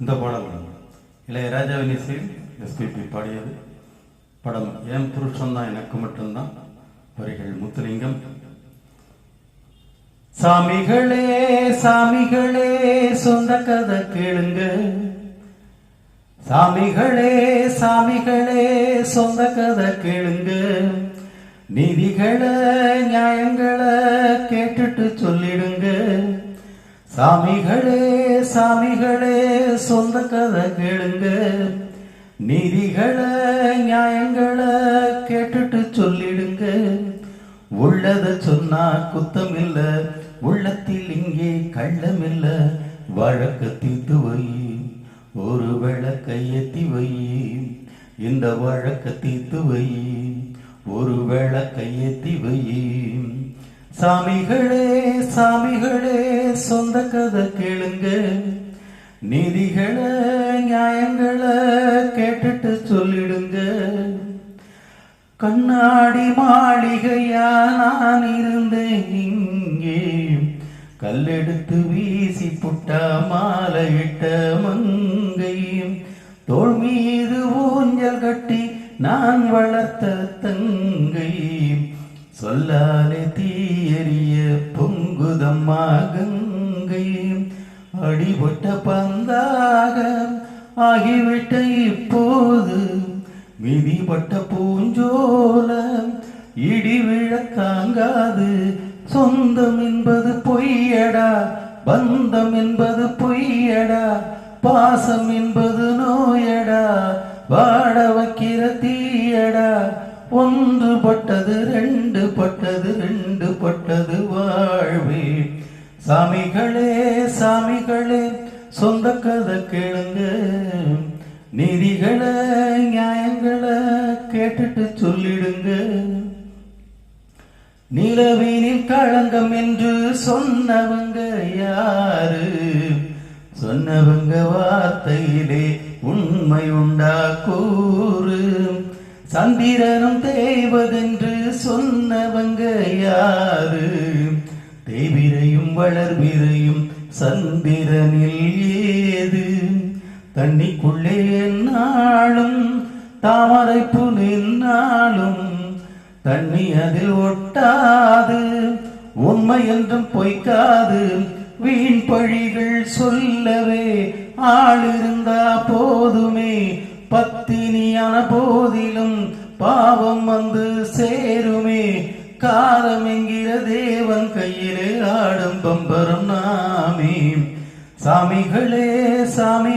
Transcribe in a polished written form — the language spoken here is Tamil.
இந்த பாடல் இளையராஜாவின் இசையில் எஸ்பிபி பாடியது. படம் என் புருஷன் தான் எனக்கு மட்டும்தான். வரிகள் முத்துலிங்கம். சாமிகளே சாமிகளே சொந்த கதை கேளுங்க, சாமிகளே சாமிகளே சொந்த கதை கேளுங்க, நீதிகளை நியாயங்களை கேட்டுட்டு சொல்லிடுங்க. சாமிகளே சாமிகளே சொந்த கதை கேளுங்க, நீதிகளை நியாயங்களை கேட்டுட்டு சொல்லிடுங்க. உள்ளத சொன்னா குத்தம் இல்ல, உள்ளத்தில் இங்கே கள்ளம் இல்ல. வழக்க தீர்த்து வை, ஒரு விளக்கை ஏத்தி வை. இந்த வழக்க தீர்த்து வை, ஒரு விளக்கை ஏத்தி வை. சாமிகளே சாமிகளே சொந்த கதை கேளுங்க, நீதிகளை நியாயங்களை கேட்டுட்டு சொல்லிடுங்க. கண்ணாடி மாளிகையா நான் இருந்தேன் இங்கே, கல்லெடுத்து வீசி புட்டா மாலையிட்ட மங்கை, தோள் மீது ஊஞ்சல் கட்டி நான் வளர்த்த தங்கை, சொல்லாலே தீயறிய பொங்குதம்மா கங்கை. அடிபட்ட பந்தாக ஆகிவிட்ட இப்போது, மிதிப்பட்ட பூஞ்சோல இடி விழ தாங்காது. சொந்தம் என்பது பொய்யடா, பந்தம் என்பது பொய்யடா, பாசம் என்பது நோயடா, வாட வைக்கிற தீயடா. ஒன்று பட்டது ரெண்டு பட்டது, ரெண்டு பட்டது வாழ்வே. சாமிகளே சாமிகளே சொந்த கதை கேளுங்க, நீதிகளை நியாயங்களை கேட்டுட்டு சொல்லிடுங்க. நிலவினில் களங்கம் என்று சொன்னவங்க யாரு? சொன்னவங்க வார்த்தையிலே உண்மை உண்டா கூறு? சந்திரனும் தேய்வதென்று சொன்னவங்க யாரு? தேய்விரையும் வளர்விரையும் சந்திரனில் ஏது? தண்ணிக்குள்ளே என்னாலும் தாமரைப்பு நின்னாலும் தண்ணி அதில் ஒட்டாது. உண்மை என்றும் பொய்க்காது, வீண் பழிகள் சொல்லவே ஆள் இருந்தா போதுமே. பத்தினியான போதிலும் பாவம் வந்து சேருமே. காலம் என்கிற தேவன் கையிலே ஆடும் பம்பரம் நாமே. சாமிகளே சாமி